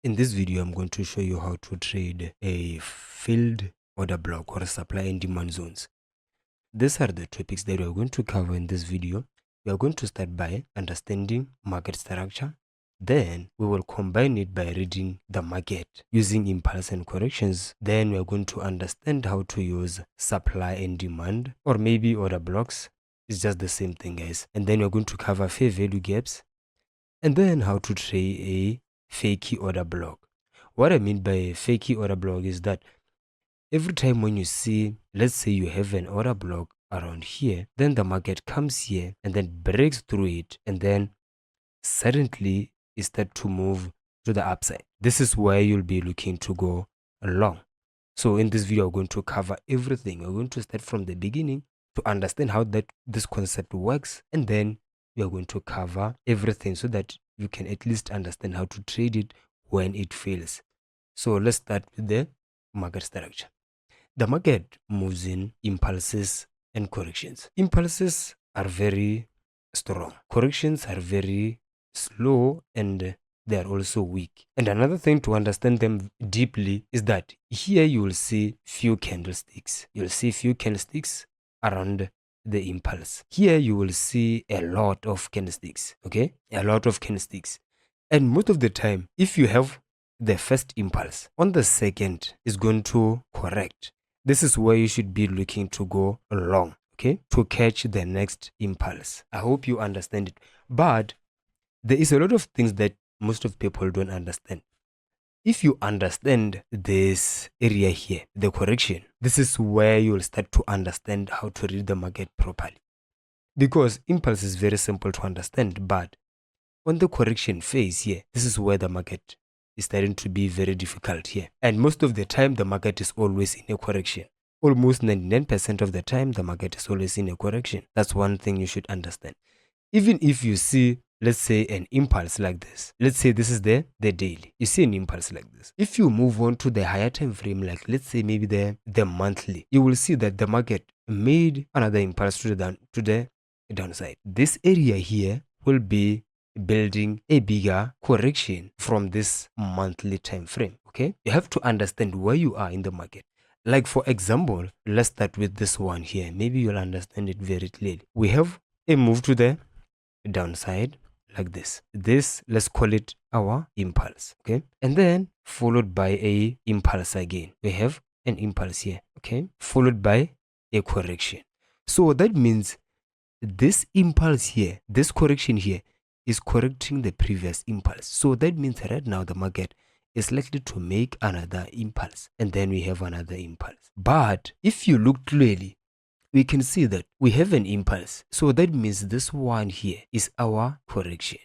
In this video, I'm going to show you how to trade a filled order block or supply and demand zones. These are the topics that we're going to cover in this video. We are going to start by understanding market structure. Then we will combine it by reading the market using impulse and corrections. Then we are going to understand how to use supply and demand, or maybe order blocks. It's just the same thing, guys. And then we're going to cover fair value gaps, and then how to trade a fakey order block. What I mean by a fakey order block is that every time when you see, let's say you have an order block around here, then the market comes here and then breaks through it, and then suddenly it starts to move to the upside. This is where you'll be looking to go long. So in this video, we're going to cover everything. We're going to start from the beginning to understand how this concept works, and then we are going to cover everything so that you can at least understand how to trade it when it fails. So let's start with the market structure. The market moves in impulses and corrections. Impulses are very strong. Corrections are very slow, and they are also weak. And another thing to understand them deeply is that here you will see few candlesticks. You'll see few candlesticks around the impulse. Here you will see a lot of candlesticks, okay? A lot of candlesticks. And most of the time, if you have the first impulse, on the second is going to correct. This is where you should be looking to go long, okay? To catch the next impulse. I hope you understand it. But there is a lot of things that most of people don't understand. If you understand this area here, the correction, this is where you'll start to understand how to read the market properly. Because impulse is very simple to understand, but on the correction phase here, this is where the market is starting to be very difficult here. And most of the time, the market is always in a correction. Almost 99% of the time, the market is always in a correction. That's one thing you should understand. Even if you see, let's say, an impulse like this. Let's say this is the daily. You see an impulse like this. If you move on to the higher time frame, like let's say maybe the monthly, you will see that the market made another impulse to the downside. This area here will be building a bigger correction from this monthly time frame. Okay, you have to understand where you are in the market. Like for example, let's start with this one here. Maybe you'll understand it very clearly. We have a move to the downside like this. Let's call it our impulse, okay? And then followed by a impulse again. We have an impulse here, okay? Followed by a correction. So that means this impulse here, this correction here is correcting the previous impulse. So that means right now the market is likely to make another impulse, and then we have another impulse. But if you look clearly, we can see that we have an impulse. So that means this one here is our correction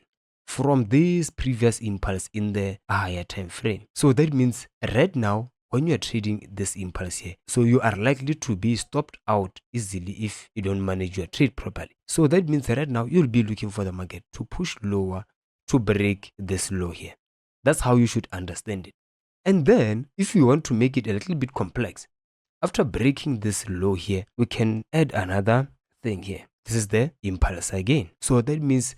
from this previous impulse in the higher time frame. So that means right now, when you are trading this impulse here, so you are likely to be stopped out easily if you don't manage your trade properly. So that means right now you'll be looking for the market to push lower to break this low here. That's how you should understand it. And then if you want to make it a little bit complex, after breaking this low here, we can add another thing here. This is the impulse again. So that means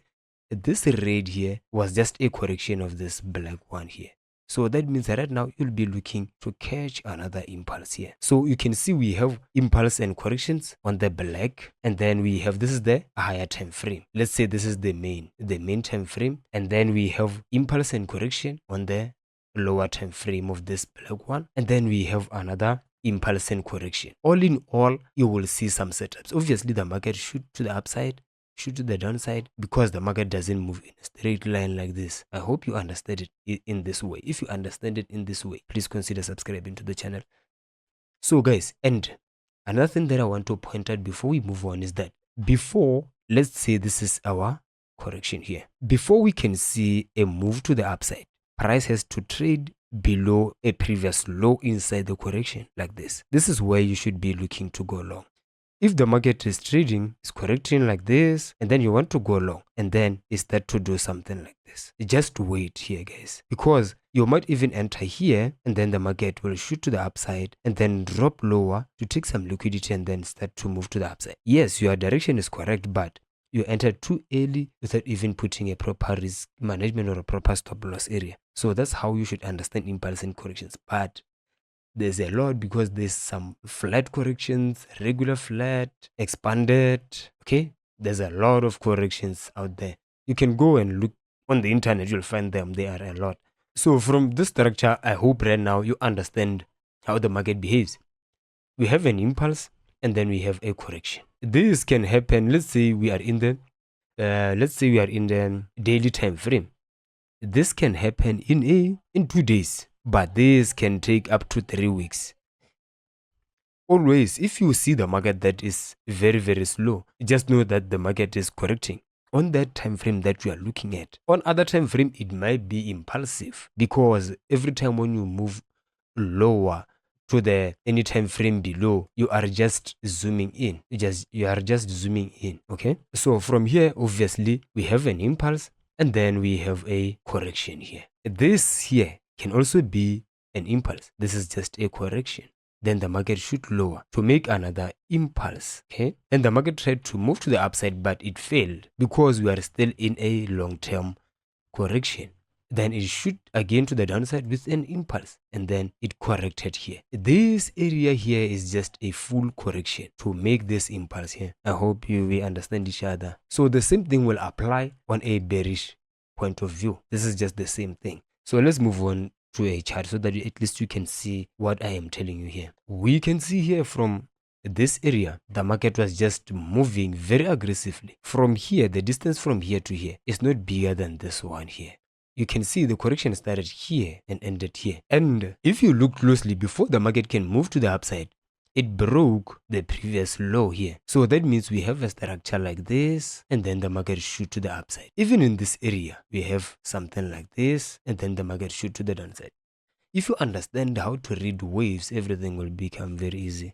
this red here was just a correction of this black one here. So that means right now you'll be looking to catch another impulse here. So you can see we have impulse and corrections on the black, and then we have, this is the higher time frame. Let's say this is the main time frame, and then we have impulse and correction on the lower time frame of this black one, and then we have another impulse and correction. All in all, you will see some setups. Obviously, the market shoot to the upside, shoot to the downside, because the market doesn't move in a straight line like this. I hope you understand it in this way. If you understand it in this way, please consider subscribing to the channel. So guys, and another thing that I want to point out before we move on is that before, let's say this is our correction here. Before we can see a move to the upside, price has to trade below a previous low inside the correction like this. This is where you should be looking to go long. If the market is trading, is correcting like this, and then you want to go long, and then it start to do something like this, just wait here, guys, because you might even enter here, and then the market will shoot to the upside and then drop lower to take some liquidity and then start to move to the upside. Yes, your direction is correct, but you entered too early without even putting a proper risk management or a proper stop loss area. So that's how you should understand impulse and corrections. But there's a lot, because there's some flat corrections, regular flat, expanded. Okay, there's a lot of corrections out there. You can go and look on the internet, you'll find them. There are a lot. So from this structure, I hope right now you understand how the market behaves. We have an impulse and then we have a correction. This can happen. Let's say we are in the daily time frame. This can happen in 2 days, but this can take up to 3 weeks. Always, if you see the market that is very, very slow, just know that the market is correcting on that time frame that you are looking at. On other time frame, it might be impulsive, because every time when you move lower to the any time frame below, you are just zooming in. You are just zooming in. Okay, so from here, obviously, we have an impulse and then we have a correction here. This here can also be an impulse. This is just a correction. Then the market should lower to make another impulse. Okay, and the market tried to move to the upside, but it failed because we are still in a long-term correction. Then it shoot again to the downside with an impulse, and then it corrected here. This area here is just a full correction to make this impulse here. I hope we understand each other. So the same thing will apply on a bearish point of view. This is just the same thing. So let's move on to a chart so that at least you can see what I am telling you here. We can see here from this area, the market was just moving very aggressively. From here, the distance from here to here is not bigger than this one here. You can see the correction started here and ended here. And if you look closely, before the market can move to the upside, it broke the previous low here. So that means we have a structure like this, and then the market shoot to the upside. Even in this area, we have something like this, and then the market shoot to the downside. If you understand how to read waves, everything will become very easy.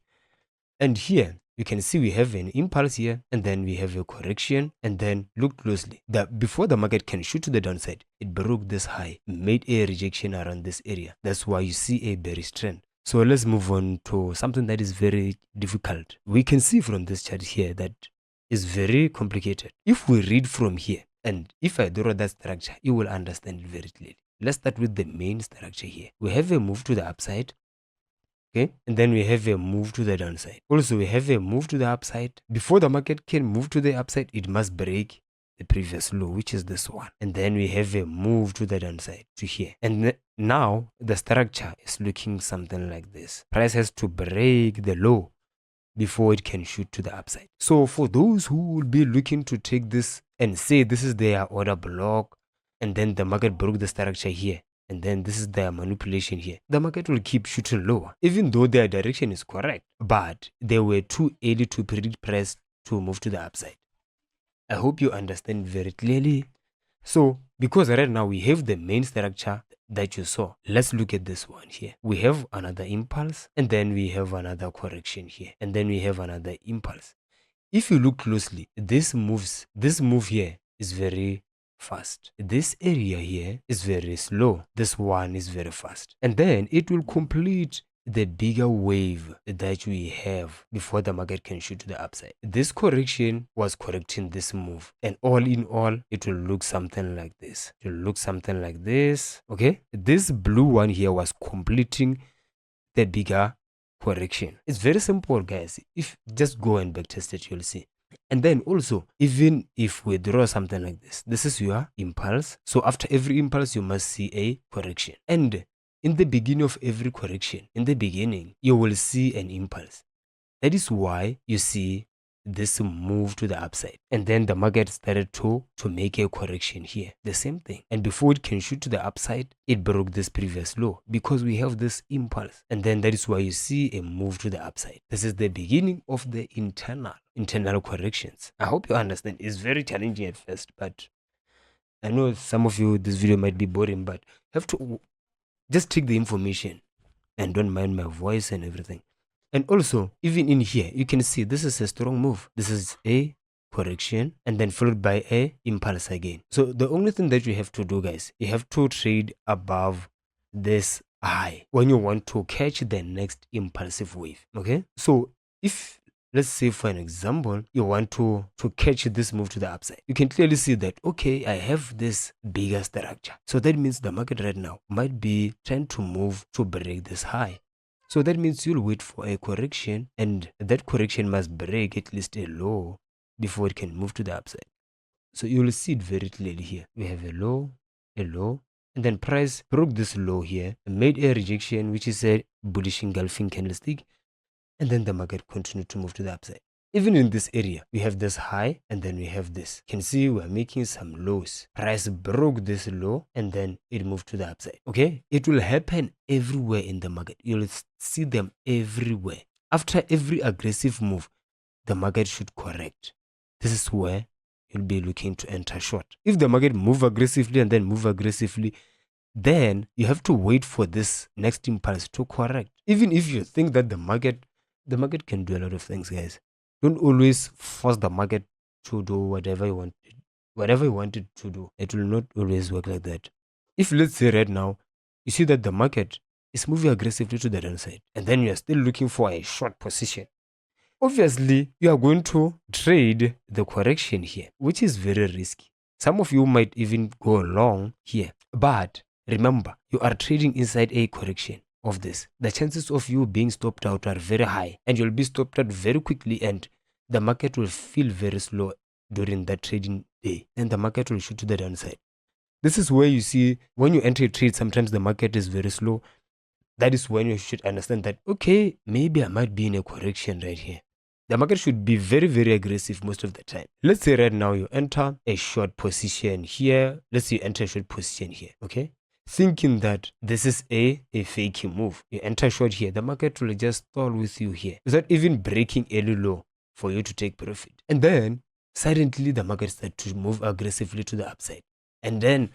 And here, you can see we have an impulse here, and then we have a correction, and then look closely. That before the market can shoot to the downside, it broke this high, made a rejection around this area. That's why you see a bearish trend. So let's move on to something that is very difficult. We can see from this chart here that is very complicated. If we read from here, and if I draw that structure, you will understand it very clearly. Let's start with the main structure here. We have a move to the upside. Okay, and then we have a move to the downside. Also, we have a move to the upside. Before the market can move to the upside, it must break the previous low, which is this one. And then we have a move to the downside to here. And now the structure is looking something like this. Price has to break the low before it can shoot to the upside. So for those who will be looking to take this and say this is their order block, and then the market broke the structure here, and then this is their manipulation here, the market will keep shooting lower, even though their direction is correct, but they were too early to predict price to move to the upside. I hope you understand very clearly. So because right now we have the main structure that you saw, let's look at this one here. We have another impulse, and then we have another correction here, and then we have another impulse. If you look closely, this move here is very fast. This area here is very slow. This one is very fast. And then it will complete the bigger wave that we have before the market can shoot to the upside. This correction was correcting this move. And all in all, it will look something like this. It will look something like this. Okay? This blue one here was completing the bigger correction. It's very simple, guys. If just go and backtest it, you'll see. And then also, even if we draw something like this, this is your impulse. So after every impulse, you must see a correction. And in the beginning of every correction, in the beginning, you will see an impulse. That is why you see this move to the upside. And then the market started to make a correction here. The same thing. And before it can shoot to the upside, it broke this previous low because we have this impulse. And then that is why you see a move to the upside. This is the beginning of the internal corrections. I hope you understand. It's very challenging at first, but I know some of you, this video might be boring, but you have to just take the information and don't mind my voice and everything. And also, even in here, you can see this is a strong move. This is a correction and then followed by a impulse again. So the only thing that you have to do, guys, you have to trade above this high when you want to catch the next impulsive wave. Okay, so if let's say for an example, you want to catch this move to the upside. You can clearly see that, okay, I have this bigger structure. So that means the market right now might be trying to move to break this high. So that means you'll wait for a correction, and that correction must break at least a low before it can move to the upside. So you'll see it very clearly here. We have a low, and then price broke this low here, made a rejection, which is a bullish engulfing candlestick, and then the market continued to move to the upside. Even in this area, we have this high, and then we have this. You can see we're making some lows. Price broke this low, and then it moved to the upside. Okay, it will happen everywhere in the market. You'll see them everywhere. After every aggressive move, the market should correct. This is where you'll be looking to enter short. If the market move aggressively and then move aggressively, then you have to wait for this next impulse to correct. Even if you think that the market can do a lot of things, guys. Don't always force the market to do whatever you want it to do. It will not always work like that. If, let's say right now, you see that the market is moving aggressively to the downside, and then you are still looking for a short position, obviously you are going to trade the correction here, which is very risky. Some of you might even go long here, but remember, you are trading inside a correction of this. The chances of you being stopped out are very high, and you'll be stopped out very quickly, and the market will feel very slow during that trading day, and the market will shoot to the downside. This is where you see when you enter a trade, sometimes the market is very slow. That is when you should understand that, okay, maybe I might be in a correction right here. The market should be very, very aggressive most of the time. Let's say right now you enter a short position here. Let's say you enter a short position here, okay? Thinking that this is a fakey move. You enter short here, the market will just stall with you here without even breaking any low for you to take profit. And then suddenly the market starts to move aggressively to the upside. And then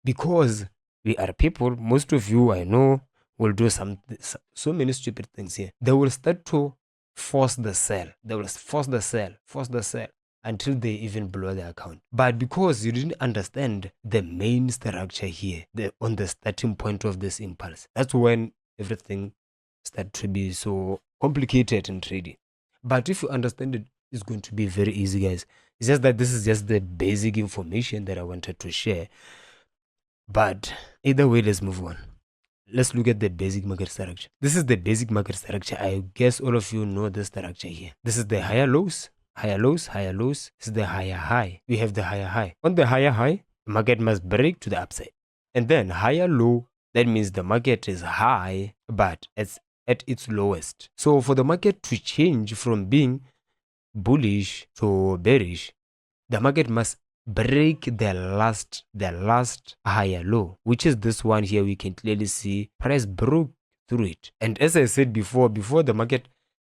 because we are people, most of you I know will do so many stupid things here. They will start to force the sell. They will force the sell until they even blow the account. But because you didn't understand the main structure here, on the starting point of this impulse, that's when everything started to be so complicated in trading. But if you understand it, it's going to be very easy, guys. It's just that this is just the basic information that I wanted to share. But either way, let's move on. Let's look at the basic market structure. This is the basic market structure. I guess all of you know this structure here. This is the higher lows, higher lows, higher lows. This is the higher high. We have the higher high. On the higher high, the market must break to the upside. And then higher low, that means the market is high, but it's at its lowest. So for the market to change from being bullish to bearish, the market must break the last higher low, which is this one here. We can clearly see price broke through it. And as I said before the market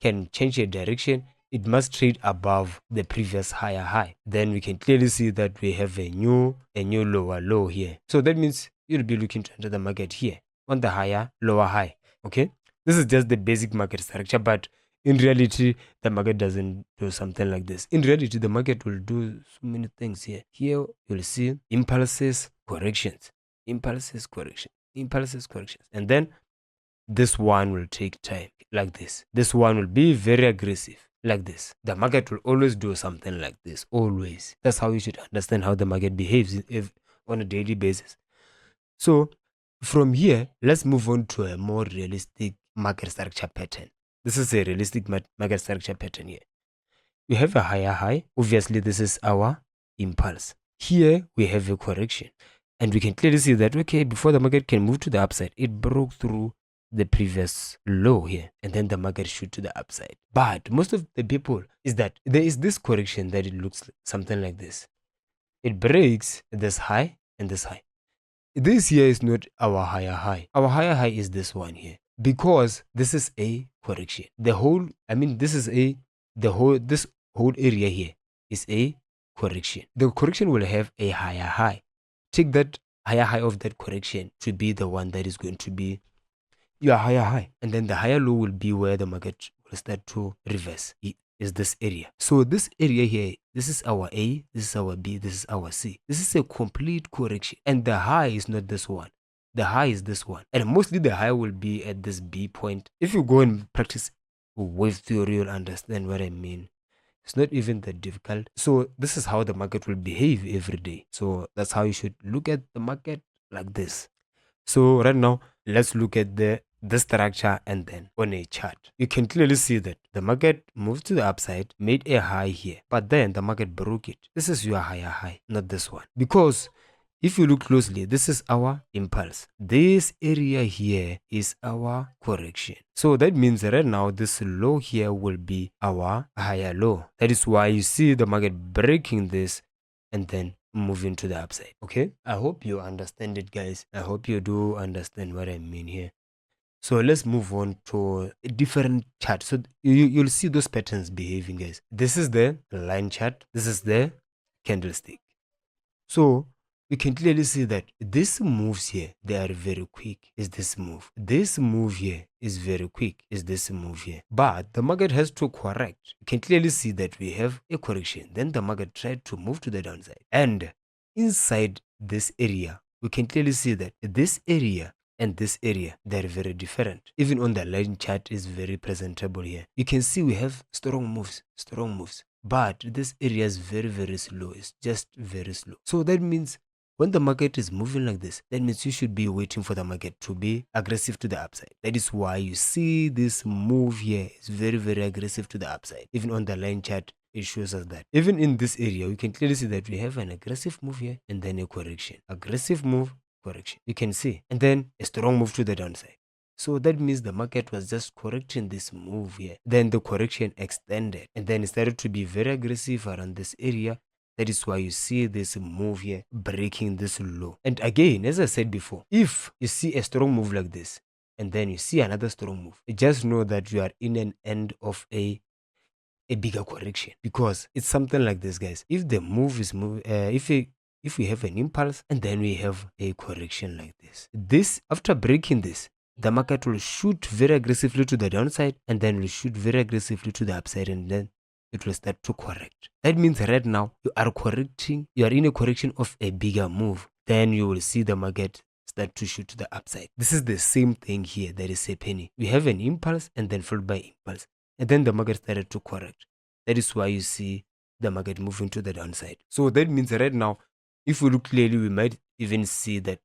can change a direction, it must trade above the previous higher high. Then we can clearly see that we have a new lower low here. So that means you'll be looking to enter the market here on the higher lower high. Okay, this is just the basic market structure, but in reality, the market doesn't do something like this. In reality, the market will do so many things here. Here, you'll see impulses, corrections, impulses, corrections, impulses, corrections. And then this one will take time like this. This one will be very aggressive like this. The market will always do something like this, always. That's how you should understand how the market behaves on a daily basis. So from here, let's move on to a more realistic market structure pattern. This is a realistic market structure pattern here. We have a higher high. Obviously, this is our impulse. Here, we have a correction. And we can clearly see that, okay, before the market can move to the upside, it broke through the previous low here. And then the market shoot to the upside. But most of the people is that there is this correction that it looks something like this. It breaks this high and this high. This here is not our higher high. Our higher high is this one here. Because this is a correction. This whole area here is a correction. The correction will have a higher high. Take that higher high of that correction to be the one that is going to be your higher high. And then the higher low will be where the market will start to reverse. It is this area. So this area here, this is our A, this is our B, this is our C. This is a complete correction. And the high is not this one. The high is this one. And mostly the high will be at this B point. If you go and practice wave theory, you'll understand what I mean. It's not even that difficult. So this is how the market will behave every day. So that's how you should look at the market, like this. So right now, let's look at the structure, and then on a chart. You can clearly see that the market moved to the upside, made a high here, but then the market broke it. This is your higher high, not this one. Because if you look closely, this is our impulse. This area here is our correction. So that means right now this low here will be our higher low. That is why you see the market breaking this and then moving to the upside. Okay, I hope you understand it, guys. I hope you do understand what I mean here. So let's move on to a different chart. So you'll see those patterns behaving, guys. This is the line chart. This is the candlestick. So you can clearly see that these moves here, they are very quick. Is this move? This move here is very quick. Is this move here? But the market has to correct. You can clearly see that we have a correction. Then the market tried to move to the downside. And inside this area, we can clearly see that this area and this area, they're very different. Even on the line chart is very presentable here. You can see we have strong moves. But this area is very, very slow. It's just very slow. So that means when the market is moving like this, that means you should be waiting for the market to be aggressive to the upside. That is why you see this move here is very, very aggressive to the upside. Even on the line chart, it shows us that. Even in this area, you can clearly see that we have an aggressive move here and then a correction. Aggressive move, correction. You can see. And then a strong move to the downside. So that means the market was just correcting this move here. Then the correction extended and then it started to be very aggressive around this area. That is why you see this move here breaking this low. And again, as I said before, if you see a strong move like this and then you see another strong move, just know that you are in an end of a bigger correction, because it's something like this, guys. If the move is if we have an impulse and then we have a correction like this, after breaking this, the market will shoot very aggressively to the downside and then will shoot very aggressively to the upside, and then it will start to correct. That means right now you are in a correction of a bigger move. Then you will see the market start to shoot to the upside. This is the same thing here that is happening. We have an impulse and then followed by impulse, and then the market started to correct. That is why you see the market moving to the downside. So that means right now, if we look clearly, we might even see that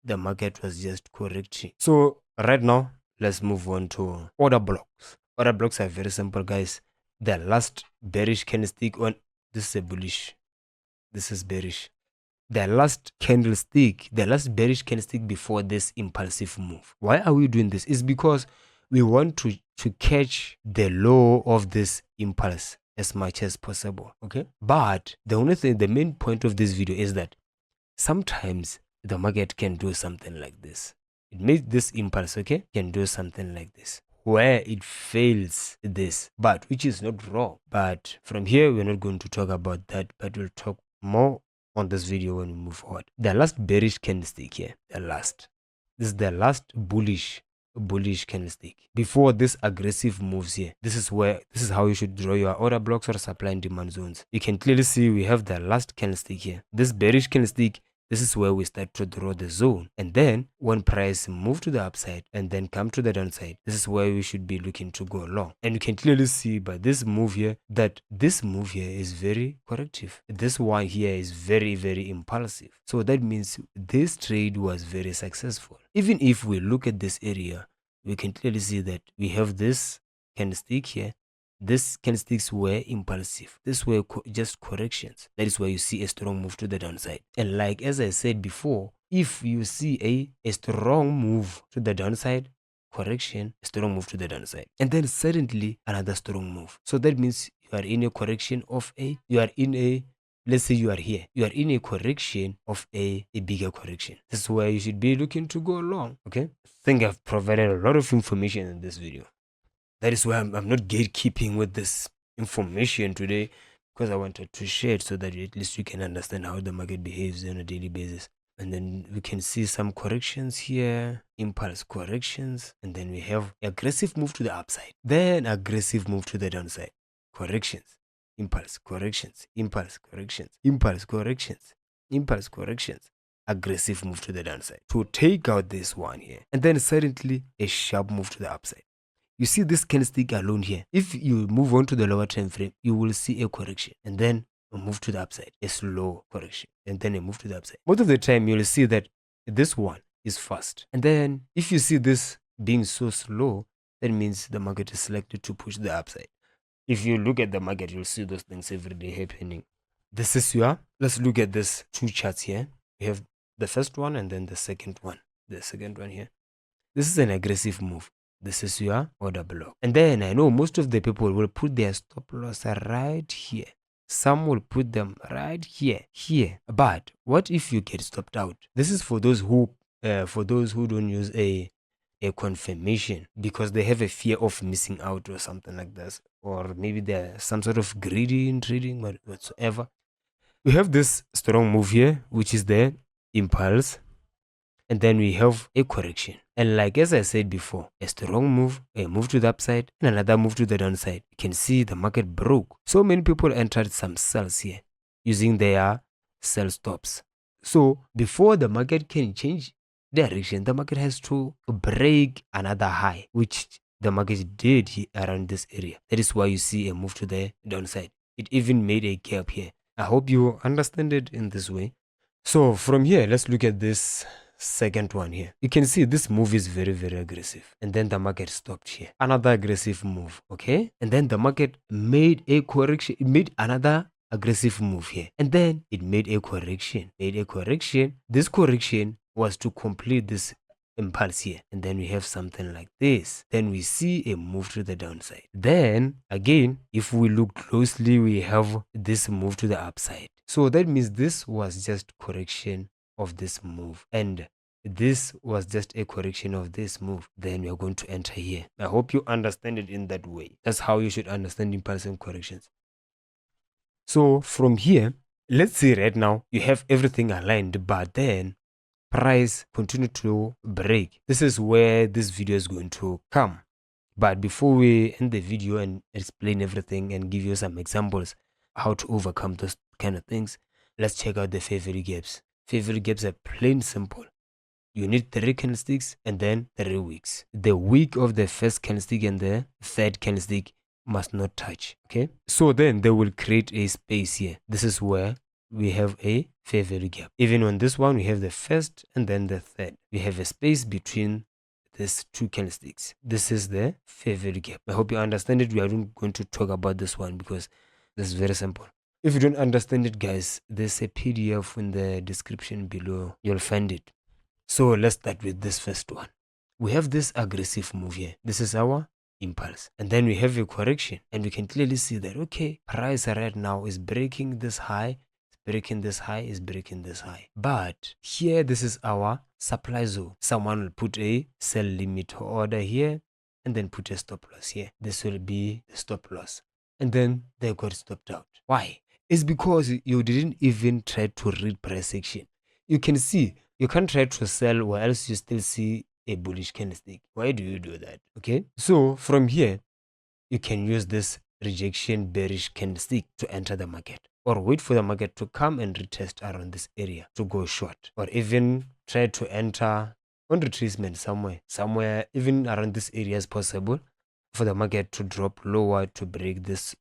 the market was just correcting. So right now, let's move on to order blocks. Order blocks are very simple, guys. The last bearish candlestick on this is a bullish. This is bearish. The last candlestick, the last bearish candlestick before this impulsive move. Why are we doing this? It's because we want to catch the low of this impulse as much as possible. Okay. But the only thing, the main point of this video is that sometimes the market can do something like this. It makes this impulse, okay, can do something like this, where it fails this, but which is not wrong. But from here, we're not going to talk about that, but we'll talk more on this video when we move forward. The last bearish candlestick here, this is the last bullish candlestick before this aggressive moves here. This is how you should draw your order blocks or supply and demand zones. You can clearly see we have the last candlestick here, this bearish candlestick. This is where we start to draw the zone, and then when price move to the upside and then come to the downside, this is where we should be looking to go long. And you can clearly see by this move here that this move here is very corrective. This one here is very, very impulsive. So that means this trade was very successful. Even if we look at this area, we can clearly see that we have this candlestick here. These candlesticks were impulsive. These were just corrections. That is why you see a strong move to the downside. And like as I said before, if you see a strong move to the downside, correction, a strong move to the downside, and then suddenly another strong move. So that means you are in a correction of let's say you are here. You are in a correction of a bigger correction. This is where you should be looking to go long. Okay. I think I've provided a lot of information in this video. That is why I'm not gatekeeping with this information today, because I wanted to share it so that at least you can understand how the market behaves on a daily basis. And then we can see some corrections here, impulse corrections, and then we have aggressive move to the upside, then aggressive move to the downside, corrections, impulse corrections, impulse corrections, impulse corrections, impulse corrections, aggressive move to the downside to take out this one here, and then suddenly a sharp move to the upside. you see this candlestick alone here. If you move on to the lower time frame, you will see a correction and then a move to the upside, a slow correction, and then a move to the upside. Most of the time, you'll see that this one is fast. And then if you see this being so slow, that means the market is selected to push the upside. If you look at the market, you'll see those things every day happening. This is your, let's look at this two charts here. We have the first one and then the second one. The second one here. This is an aggressive move. This is your order block. And then I know most of the people will put their stop loss right here. Some will put them right here. But what if you get stopped out? This is for those who don't use a confirmation because they have a fear of missing out or something like this, or maybe there's some sort of greedy in trading whatsoever. We have this strong move here, which is the impulse, and then we have a correction. And like as I said before, a strong move, a move to the upside, and another move to the downside. You can see the market broke. So many people entered some sells here using their sell stops. So before the market can change direction, the market has to break another high, which the market did here around this area. That is why you see a move to the downside. It even made a gap here. I hope you understand it in this way. So from here, let's look at this second one here. You can see this move is very, very aggressive. And then the market stopped here. Another aggressive move, okay? And then the market made a correction. It made another aggressive move here. And then it made a correction. This correction was to complete this impulse here. And then we have something like this. Then we see a move to the downside. Then again, if we look closely, we have this move to the upside. So that means this was just correction of this move, and this was just a correction of this move. Then we are going to enter here. I hope you understand it in that way. That's how you should understand impulse and corrections. So from here, let's see right now you have everything aligned, but then price continue to break. This is where this video is going to come. But before we end the video and explain everything and give you some examples how to overcome those kind of things, let's check out the favorite gaps. Favorite gaps are plain simple. You need 3 candlesticks and then 3 wicks. The wick of the first candlestick and the third candlestick must not touch. Okay, so then they will create a space here. This is where we have a favorite gap. Even on this one, we have the first and then the third. We have a space between these 2 candlesticks. This is the favorite gap. I hope you understand it. We are not going to talk about this one because this is very simple. If you don't understand it, guys, there's a PDF in the description below. You'll find it. So let's start with this first one. We have this aggressive move here. This is our impulse. And then we have a correction. And we can clearly see that, okay, price right now is breaking this high, it's breaking this high, is breaking this high. But here, this is our supply zone. Someone will put a sell limit order here and then put a stop loss here. This will be the stop loss. And then they got stopped out. Why? It's because you didn't even try to read price action. You can see, you can't try to sell or else you still see a bullish candlestick. Why do you do that? Okay, so from here, you can use this rejection bearish candlestick to enter the market, or wait for the market to come and retest around this area to go short, or even try to enter on retracement somewhere even around this area is possible for the market to drop lower to break this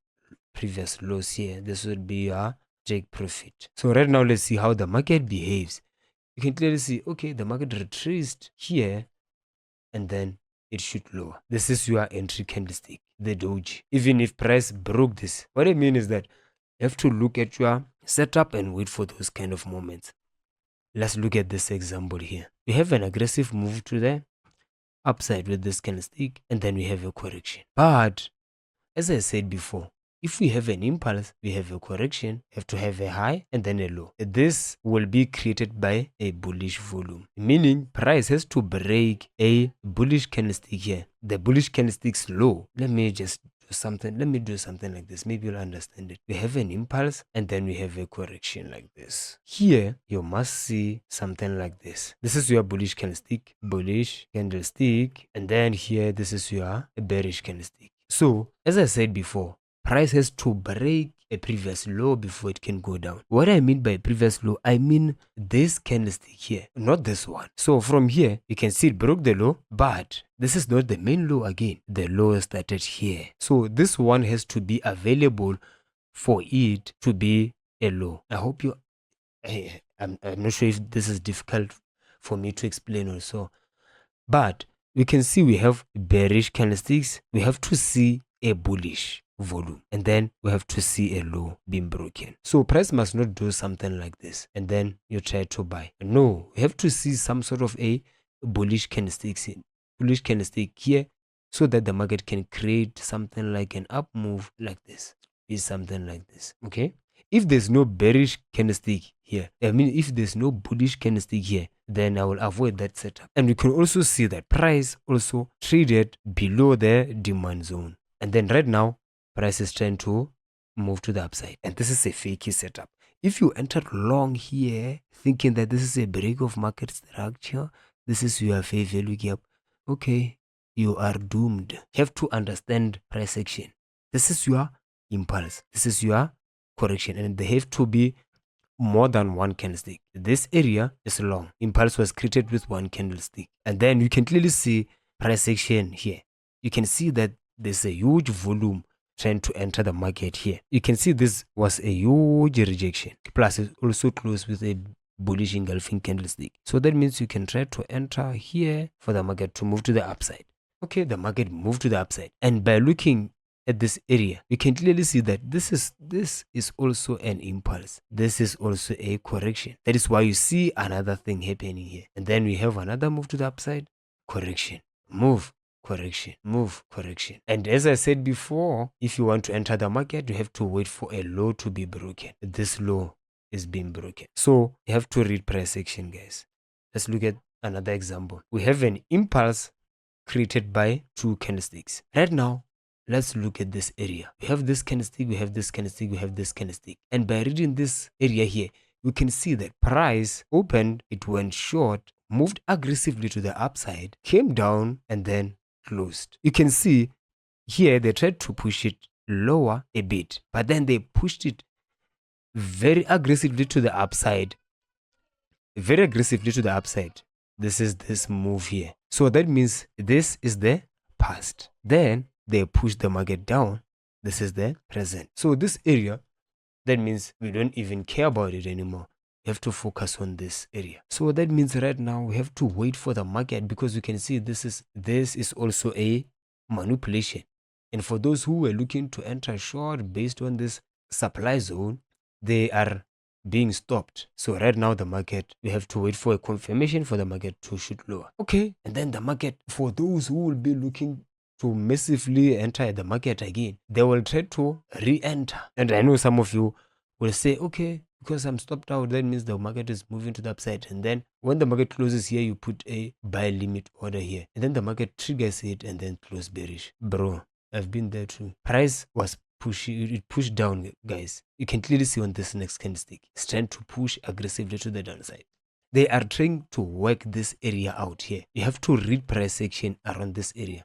previous lows here. This would be a take profit. So right now, let's see how the market behaves. You can clearly see, okay, the market retraced here and then it shoot lower. This is your entry candlestick, the doji. Even if price broke this, what I mean is that you have to look at your setup and wait for those kind of moments. Let's look at this example here. We have an aggressive move to the upside with this candlestick, and then we have a correction. But as I said before, if we have an impulse, we have a correction, have to have a high and then a low. This will be created by a bullish volume, meaning price has to break a bullish candlestick here. The bullish candlestick's low. Let me just do something. Let me do something like this. Maybe you'll understand it. We have an impulse and then we have a correction like this. Here, you must see something like this. This is your bullish candlestick, and then here, this is your bearish candlestick. So, as I said before, price has to break a previous low before it can go down. What I mean by previous low, I mean this candlestick here, not this one. So from here, you can see it broke the low, but this is not the main low again. The low started here. So this one has to be available for it to be a low. I hope you, I'm not sure if this is difficult for me to explain also, but we can see we have bearish candlesticks. We have to see a bullish volume, and then we have to see a low being broken. So price must not do something like this and then you try to buy. No, we have to see some sort of a bullish candlestick here, so that the market can create something like an up move like this. Is something like this. Okay, if there's no bearish candlestick here, I mean if there's no bullish candlestick here, then I will avoid that setup. And we can also see that price also traded below the demand zone, and then right now price is trying to move to the upside, and this is a fakey setup. If you enter long here thinking that this is a break of market structure, this is your fair value gap, okay, you are doomed. You have to understand price action. This is your impulse, this is your correction, and they have to be more than one candlestick. This area is long. Impulse was created with one candlestick, and then you can clearly see price action here. You can see that there's a huge volume trying to enter the market here. You can see this was a huge rejection, plus it also closed with a bullish engulfing candlestick. So that means you can try to enter here for the market to move to the upside. Okay, the market moved to the upside, and by looking at this area, you can clearly see that this is also an impulse. This is also a correction. That is why you see another thing happening here. And then we have another move to the upside, correction, move, correction, move, correction. And as I said before, if you want to enter the market, you have to wait for a low to be broken. This low is being broken. So you have to read price action, guys. Let's look at another example. We have an impulse created by two candlesticks. Right now, let's look at this area. We have this candlestick, we have this candlestick, we have this candlestick. And by reading this area here, we can see that price opened, it went short, moved aggressively to the upside, came down, and then closed. You can see here they tried to push it lower a bit, but then they pushed it very aggressively to the upside. Very aggressively to the upside. This is this move here. So that means this is the past. Then they push the market down. This is the present. So this area, that means we don't even care about it anymore. We have to focus on this area. So that means right now we have to wait for the market, because you can see this is also a manipulation. And for those who were looking to enter short based on this supply zone, they are being stopped. So right now the market, we have to wait for a confirmation for the market to shoot lower. Okay, and then the market, for those who will be looking to massively enter the market again, they will try to re-enter. And I know some of you will say, okay, because I'm stopped out, that means the market is moving to the upside. And then when the market closes here, you put a buy limit order here, and then the market triggers it and then close bearish. Bro, I've been there too. Price was it pushed down, guys. You can clearly see on this next candlestick, it's trying to push aggressively to the downside. They are trying to work this area out here. You have to read price action around this area.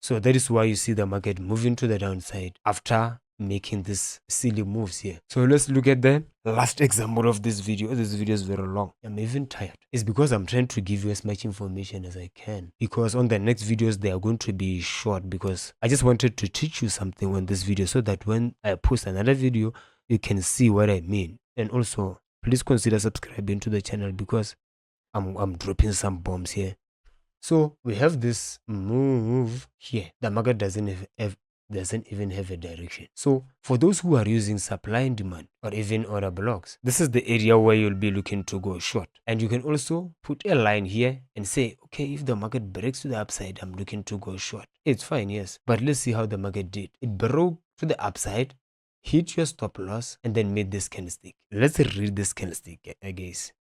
So that is why you see the market moving to the downside after making these silly moves here. So let's look at the last example of this video. This video is very long. I'm even tired. It's because I'm trying to give you as much information as I can, because on the next videos they are going to be short, because I just wanted to teach you something on this video, so that when I post another video you can see what I mean. And also please consider subscribing to the channel, because I'm dropping some bombs here. So we have this move here. The market doesn't even have a direction. So for those who are using supply and demand, or even order blocks, this is the area where you'll be looking to go short. And you can also put a line here and say, okay, if the market breaks to the upside, I'm looking to go short. It's fine, yes, but let's see how the market did. It broke to the upside, hit your stop loss, and then made this candlestick. Let's read this candlestick, guys.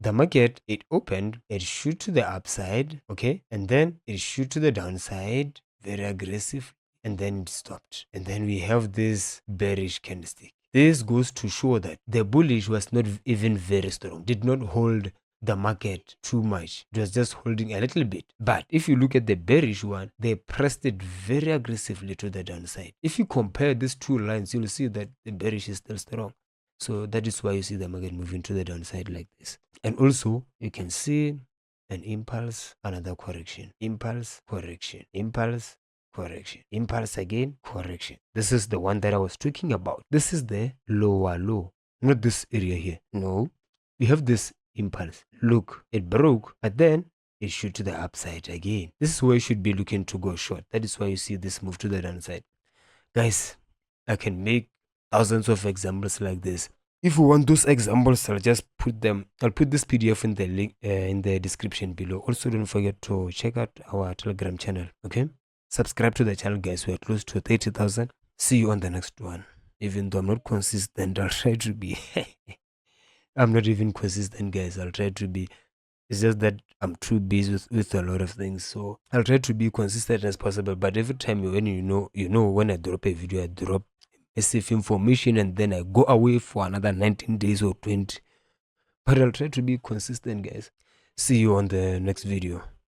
The market, it opened, it shoot to the upside, okay, and then it shoot to the downside very aggressive, and then it stopped. And then we have this bearish candlestick. This goes to show that the bullish was not even very strong, did not hold the market too much. It was just holding a little bit. But if you look at the bearish one, they pressed it very aggressively to the downside. If you compare these two lines, you'll see that the bearish is still strong. So that is why you see the market moving to the downside like this. And also you can see an impulse, another correction, impulse, correction, impulse, correction, impulse again, correction. This is the one that I was talking about. This is the lower low, not this area here. No, we have this impulse. Look, it broke, but then it shoot to the upside again. This is where you should be looking to go short. That is why you see this move to the downside. Guys, I can make thousands of examples like this. If you want those examples, I'll just put them. I'll put this PDF in the link in the description below. Also, don't forget to check out our Telegram channel. Okay, subscribe to the channel, guys. We're close to 30,000. See you on the next one. Even though I'm not consistent, I'll try to be. I'm not even consistent, guys. I'll try to be. It's just that I'm too busy with a lot of things, so I'll try to be consistent as possible. But every time when you know when I drop a video, I drop massive information and then I go away for another 19 days or 20. But I'll try to be consistent, guys. See you on the next video.